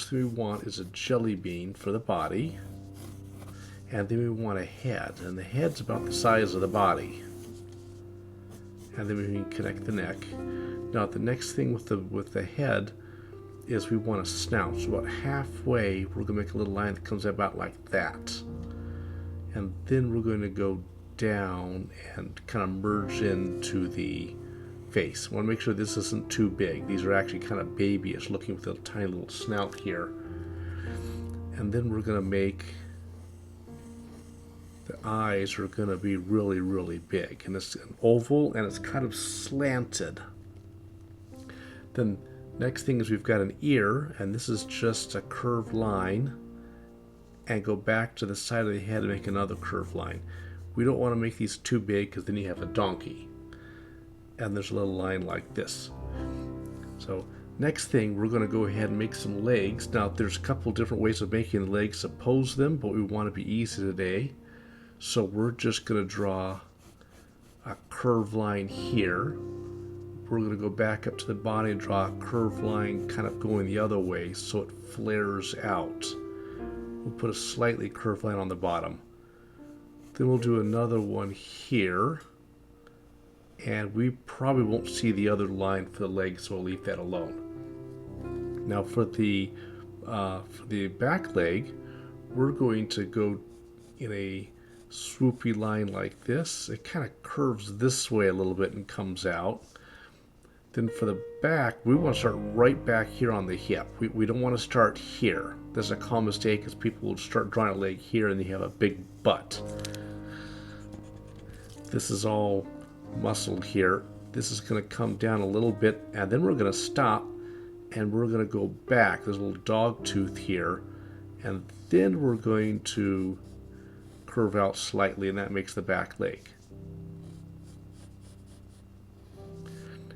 first thing we want is a jelly bean for the body. And then we want a head. And the head's about the size of the body. And then we can connect the neck. Now the next thing with the head is we want a snout. So about halfway, we're going to make a little line that comes about like that. And then we're going to go down and kind of merge into the face. I want to make sure this isn't too big. These are actually kind of babyish looking with a tiny little snout here. And then we're going to make the eyes are going to be really, really big. And it's an oval and it's kind of slanted. Then next thing is we've got an ear, and this is just a curved line, and go back to the side of the head and make another curved line. We don't want to make these too big because then you have a donkey. And there's a little line like this. So next thing, we're going to go ahead and make some legs. Now there's a couple different ways of making the legs. Oppose them, but we want to be easy today. So we're just going to draw a curved line here. We're going to go back up to the body and draw a curved line kind of going the other way so it flares out. We'll put a slightly curved line on the bottom. Then we'll do another one here. And we probably won't see the other line for the legs, so we'll leave that alone. Now for the back leg, we're going to go in a swoopy line like this. It kind of curves this way a little bit and comes out. Then for the back, we want to start right back here on the hip. We don't want to start here. This is a common mistake because people will start drawing a leg here and they have a big butt. This is all muscled here. This is going to come down a little bit, and then we're going to stop and we're going to go back. There's a little dog tooth here, and then we're going to curve out slightly, and that makes the back leg.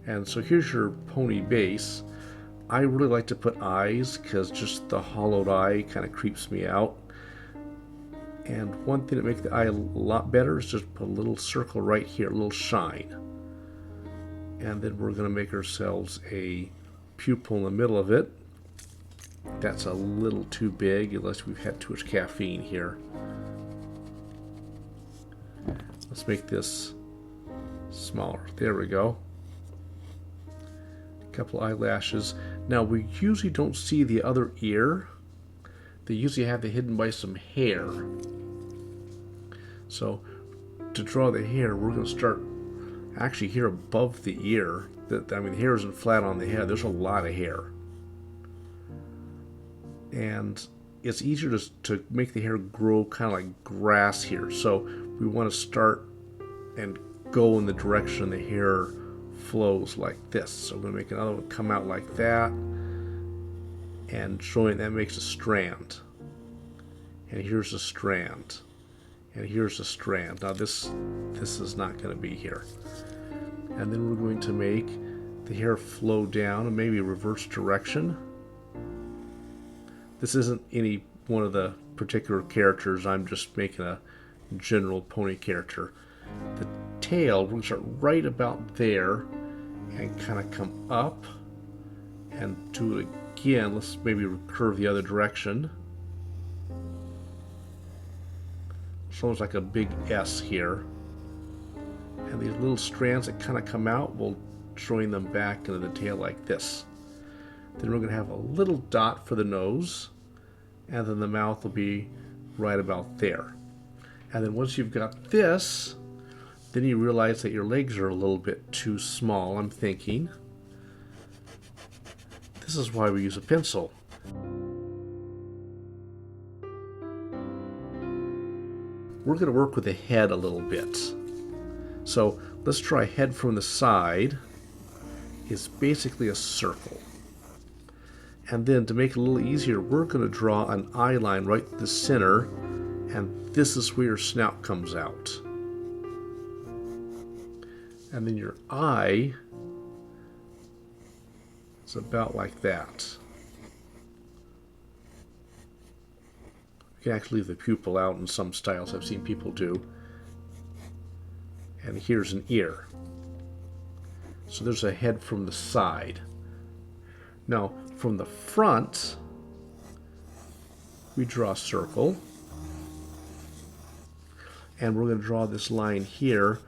And so here's your pony base. I really like to put eyes because just the hollowed eye kind of creeps me out. And one thing that makes the eye a lot better is just put a little circle right here, a little shine. And then we're going to make ourselves a pupil in the middle of it. That's a little too big unless we've had too much caffeine here. Let's make this smaller. There we go. A couple eyelashes. Now we usually don't see the other ear. They usually have it hidden by some hair. So to draw the hair, we're going to start actually here above the ear. The hair isn't flat on the head. There's a lot of hair. And it's easier to make the hair grow kind of like grass here. So we want to start and go in the direction the hair flows like this. So we're going to make another one come out like that. And showing that makes a strand. And here's a strand. And here's a strand. Now this is not going to be here. And then we're going to make the hair flow down and maybe reverse direction. This isn't any one of the particular characters. I'm just making a general pony character. The tail, we're going to start right about there and kind of come up and do it again. Let's maybe curve the other direction. It's almost like a big S here. And these little strands that kind of come out, we'll join them back into the tail like this. Then we're going to have a little dot for the nose, and then the mouth will be right about there. And then once you've got this, then you realize that your legs are a little bit too small, I'm thinking. This is why we use a pencil. We're going to work with the head a little bit. So let's try head from the side. It's basically a circle. And then to make it a little easier, we're going to draw an eye line right in the center, and this is where your snout comes out. And then your eye is about like that. You can actually leave the pupil out in some styles I've seen people do. And here's an ear. So there's a head from the side. Now, from the front, we draw a circle. And we're going to draw this line here.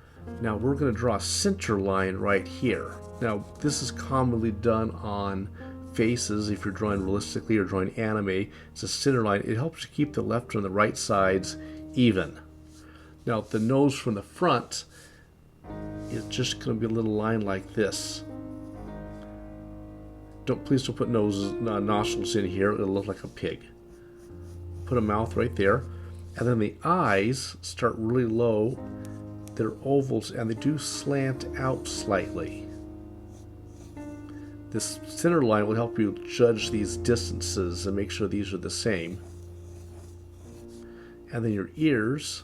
Now we're going to draw a center line right here. Now this is commonly done on faces if you're drawing realistically or drawing anime. It's a center line. It helps to keep the left and the right sides even. Now the nose from the front is just going to be a little line like this. Please don't put nostrils in here. It'll look like a pig. Put a mouth right there. And then the eyes start really low. They're ovals and they do slant out slightly. This center line will help you judge these distances and make sure these are the same. And then your ears,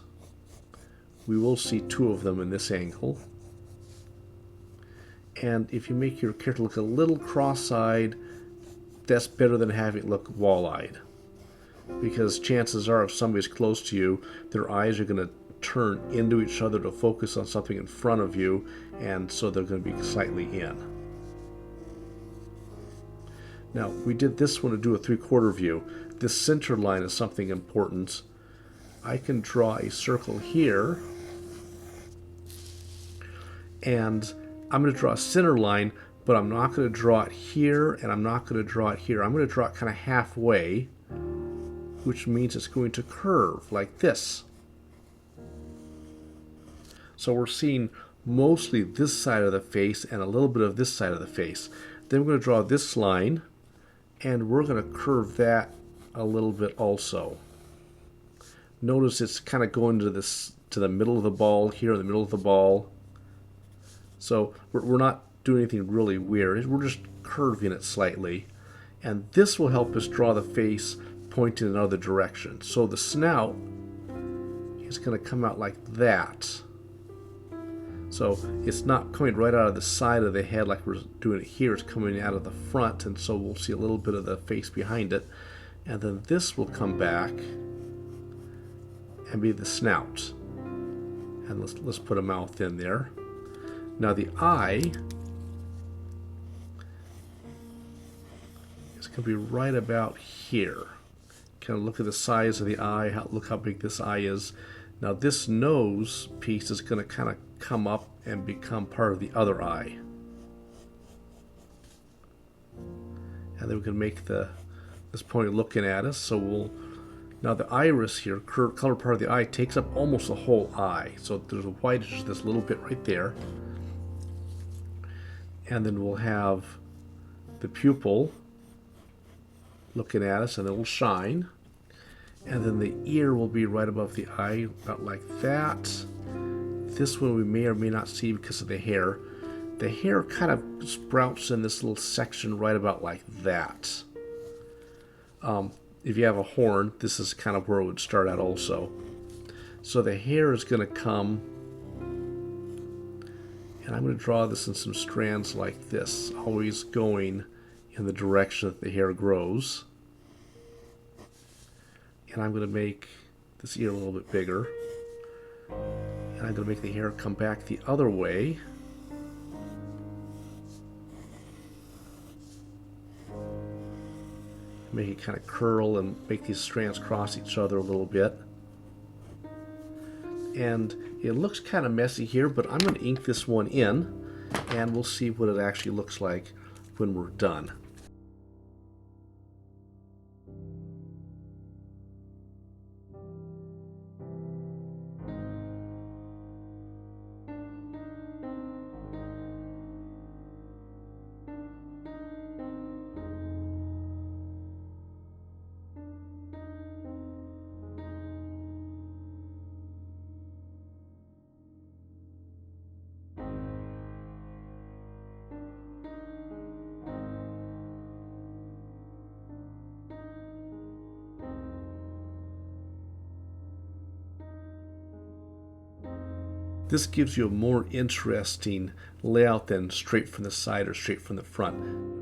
we will see two of them in this angle. And if you make your character look a little cross-eyed, that's better than having it look wall-eyed. Because chances are if somebody's close to you, their eyes are going to turn into each other to focus on something in front of you, and so they're going to be slightly in. Now, we did this one to do a 3/4 view. This center line is something important. I can draw a circle here, and I'm going to draw a center line, but I'm not going to draw it here, and I'm not going to draw it here. I'm going to draw it kind of halfway, which means it's going to curve like this. So we're seeing mostly this side of the face and a little bit of this side of the face. Then we're going to draw this line, and we're going to curve that a little bit also. Notice it's kind of going to the middle of the ball here, in the middle of the ball. So we're not doing anything really weird. We're just curving it slightly. And this will help us draw the face pointing in another direction. So the snout is going to come out like that. So it's not coming right out of the side of the head like we're doing it here. It's coming out of the front, and so we'll see a little bit of the face behind it. And then this will come back and be the snout. And let's put a mouth in there. Now the eye is going to be right about here. Kind of look at the size of the eye, look how big this eye is. Now this nose piece is going to kind of come up and become part of the other eye. And then we can make this pony looking at us. So now the iris here, color part of the eye, takes up almost the whole eye. So there's a whitish, this little bit right there. And then we'll have the pupil looking at us, and it will shine. And then the ear will be right above the eye, about like that. This one we may or may not see because of the hair. The hair kind of sprouts in this little section right about like that. If you have a horn, this is kind of where it would start out also. So the hair is going to come, and I'm going to draw this in some strands like this, always going in the direction that the hair grows. And I'm going to make this ear a little bit bigger. And I'm going to make the hair come back the other way. Make it kind of curl and make these strands cross each other a little bit. And it looks kind of messy here, but I'm going to ink this one in, and we'll see what it actually looks like when we're done. This gives you a more interesting layout than straight from the side or straight from the front.